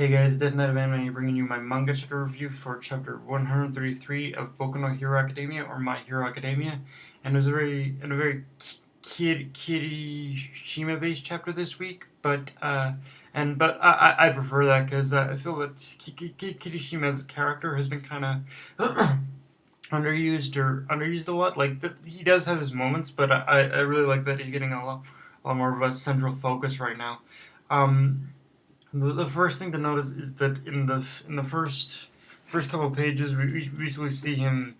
Hey guys, Death Knight of Anime bringing you my manga chapter review for chapter 133 of Boku no Hero Academia, or My Hero Academia, and it was a very Kirishima based chapter this week, but I prefer that because I feel that Kirishima as a character has been kind of underused a lot. Like he does have his moments, but I really like that he's getting a lot more of a central focus right now. Um, the first thing to notice is that in the first couple of pages, we basically see him.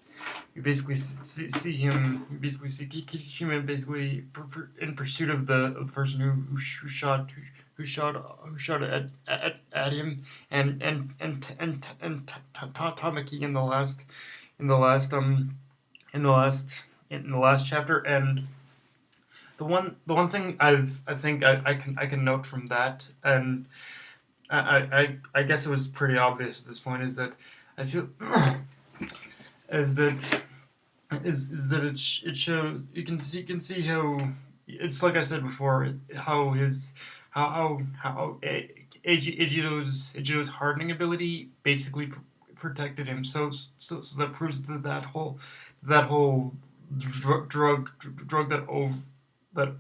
You basically see him. You basically see Kirishima basically in pursuit of the person who shot at him, and Tamaki in the last in the last chapter. And the one thing I can note from that, and I guess it was pretty obvious at this point, is that I feel is that it show you can see how it's like I said before, how his how Ichiro's hardening ability basically protected him. So that proves that that whole drug that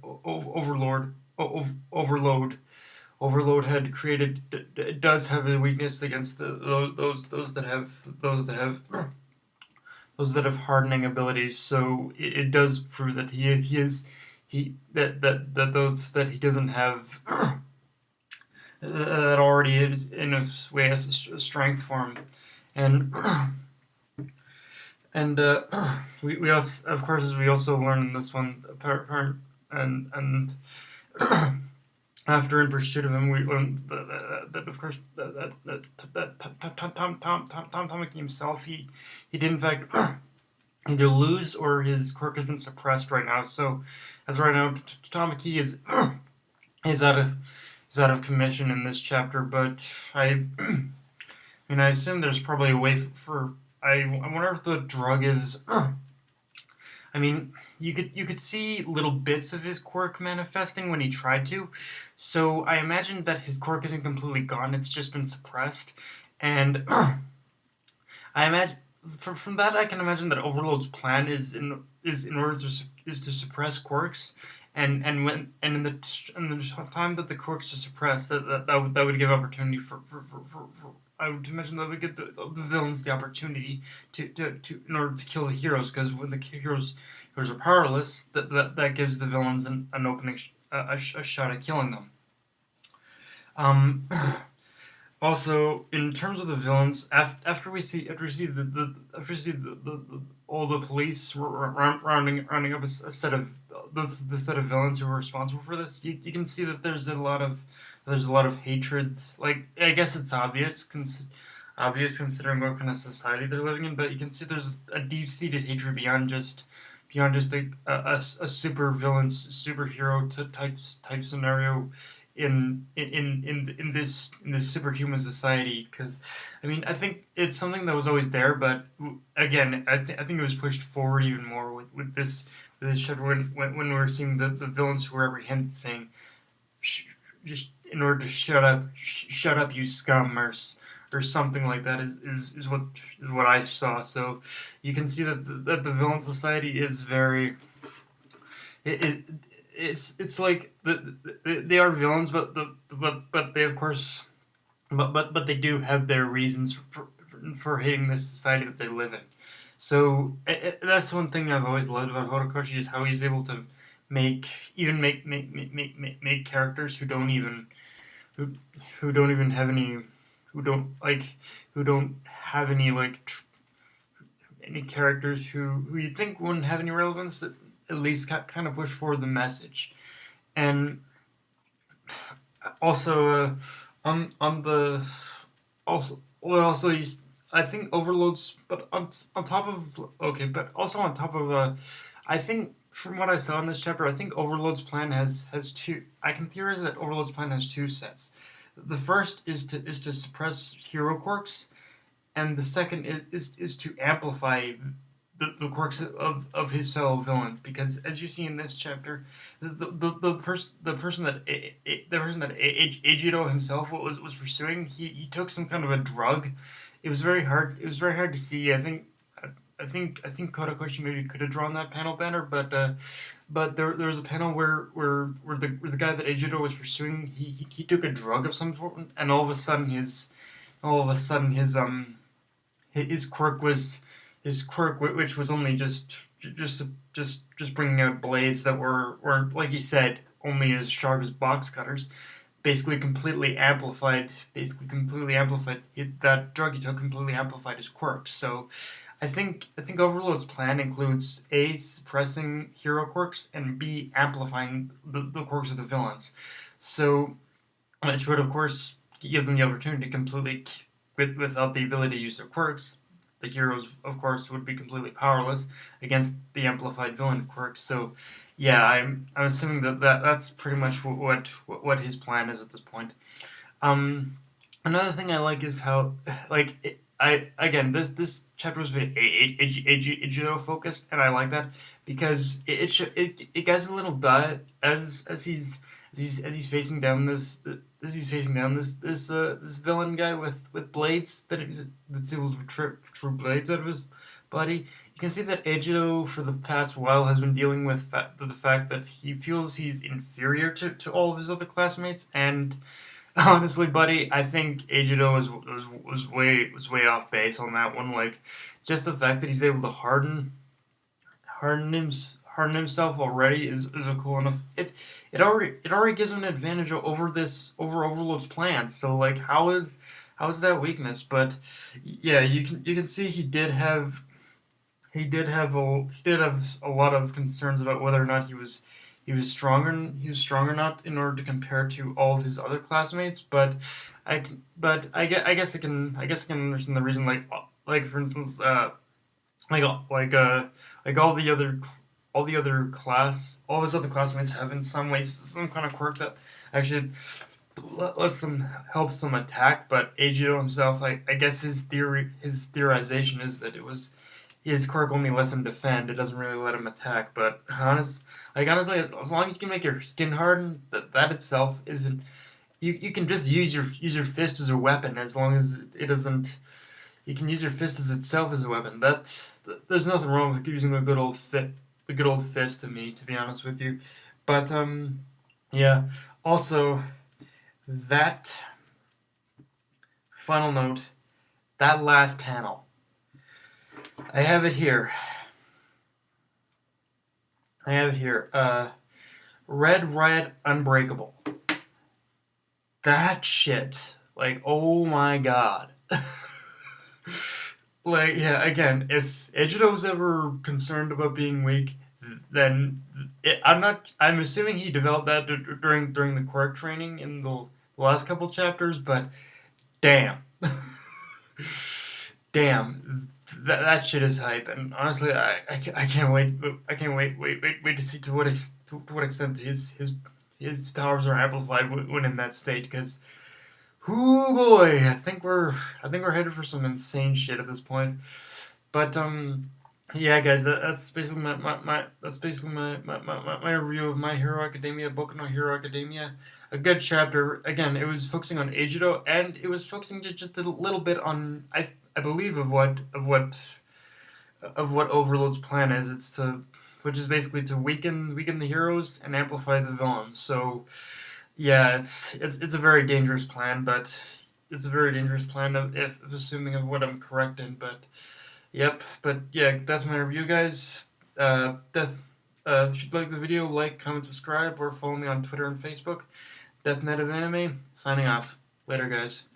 overload had created, it does have a weakness against those that have hardening abilities. So it does prove that he is he that those that he doesn't have that already is in a way as a strength for him. And and we also, of course, as we also learn in this one, and after in pursuit of him, we learn that of course Tom Tamaki himself, he did in fact either lose or his quirk has been suppressed right now. So as right now, Tamaki is out of commission in this chapter. But I assume there's probably a way for I wonder if the drug is. I mean, you could see little bits of his quirk manifesting when he tried to, so I imagine that his quirk isn't completely gone; it's just been suppressed. And I imagine from that I can imagine that Overload's plan is in order to is to suppress quirks, and in the time that the quirks are suppressed, that would give opportunity for I would imagine that would give the villains the opportunity to in order to kill the heroes, because when the heroes are powerless, that gives the villains an opening a shot at killing them. Um, Also, in terms of the villains, after we see all the police rounding up a set of the set of villains who are responsible for this, you can see that there's a lot of hatred. Like, I guess it's obvious considering what kind of society they're living in, but you can see there's a deep seated hatred beyond just a super villain superhero type scenario in this superhuman society. Because I mean, I think it's something that was always there, but again, I think it was pushed forward even more with this chapter, when we're seeing the villains who were apprehended saying, just in order to shut up, you scum, or something like that, is what I saw. So you can see that the villain society is very it it's like they are villains, but they, of course, but they do have their reasons for hating the society that they live in. So that's one thing I've always loved about Horikoshi, is how he's able to make make characters who, who don't even have any who don't have any any characters who you think wouldn't have any relevance, that at least kind of push forward the message. And also, on the also I think Overloads, but on top of, okay, but also on top of I think from what I saw in this chapter, I think Overload's plan has two. I can theorize that Overload's plan has two sets. The first is to suppress hero quirks, and the second is to amplify the quirks of his fellow villains, because as you see in this chapter, the person that Eijiro himself was pursuing, he took some kind of a drug. It was very hard to see. I think Kodakoshi maybe could have drawn that panel better, but there was a panel where the guy that Eijiro was pursuing, he took a drug of some sort, and all of a sudden his quirk was his quirk, which was only just bringing out blades that were like he said only as sharp as box cutters. Basically completely amplified that drug he took completely amplified his quirks. So I think Overload's plan includes A, suppressing hero quirks, and B, amplifying the quirks of the villains. So it would of course give them the opportunity to completely without the ability to use their quirks. The heroes, of course, would be completely powerless against the amplified villain quirks. So, yeah, I'm assuming that's pretty much what his plan is at this point. Um, Another thing I like is how like I again this chapter was very Ichiro focused, and I like that because it gets a little dot as he's facing down this villain guy with blades that's able to true blades out of his body. You can see that Ejido for the past while has been dealing with the fact that he feels he's inferior to all of his other classmates, and honestly, buddy, I think Ejido was way off base on that one. Like, just the fact that he's able to harden himself already is a cool enough. It already gives him an advantage over Overload's plan. So like, how is that weakness? But yeah, you can see he did have a lot of concerns about whether or not he was strong or not in order to compare to all of his other classmates. I guess I can understand the reason. Like for instance, like like all of his other classmates have in some ways some kind of quirk that actually lets them helps them attack. But Eijiro himself, I guess his theorization is that it was his quirk only lets him defend. It doesn't really let him attack. But honestly, as long as you can make your skin harden, that itself isn't. You can just use your fist as a weapon as long as it doesn't. You can use your fist as itself as a weapon. There's nothing wrong with using the good old fist to me, to be honest with you. But yeah. Also, that final note, that last panel. I have it here. Red Riot Unbreakable. That shit. Like, oh my god. Like, yeah, again, if Ejido's ever concerned about being weak, then I'm assuming he developed that during the quirk training in the last couple chapters, but damn. Damn. That shit is hype, and honestly, I can't wait. I can't wait to see to what extent his powers are amplified when in that state. Because, whoo boy, I think we're headed for some insane shit at this point. But yeah, guys, that's basically my review of My Hero Academia, Boku no Hero Academia. A good chapter. Again, it was focusing on Ejido, and it was focusing just a little bit on I believe of what Overload's plan is. Which is basically to weaken the heroes and amplify the villains. So yeah, it's a very dangerous plan, but it's a very dangerous plan if assuming of what I'm correct in. But yep, but yeah, that's my review, guys. If you'd like the video, like, comment, subscribe, or follow me on Twitter and Facebook. Death Net of Anime, signing off. Later, guys.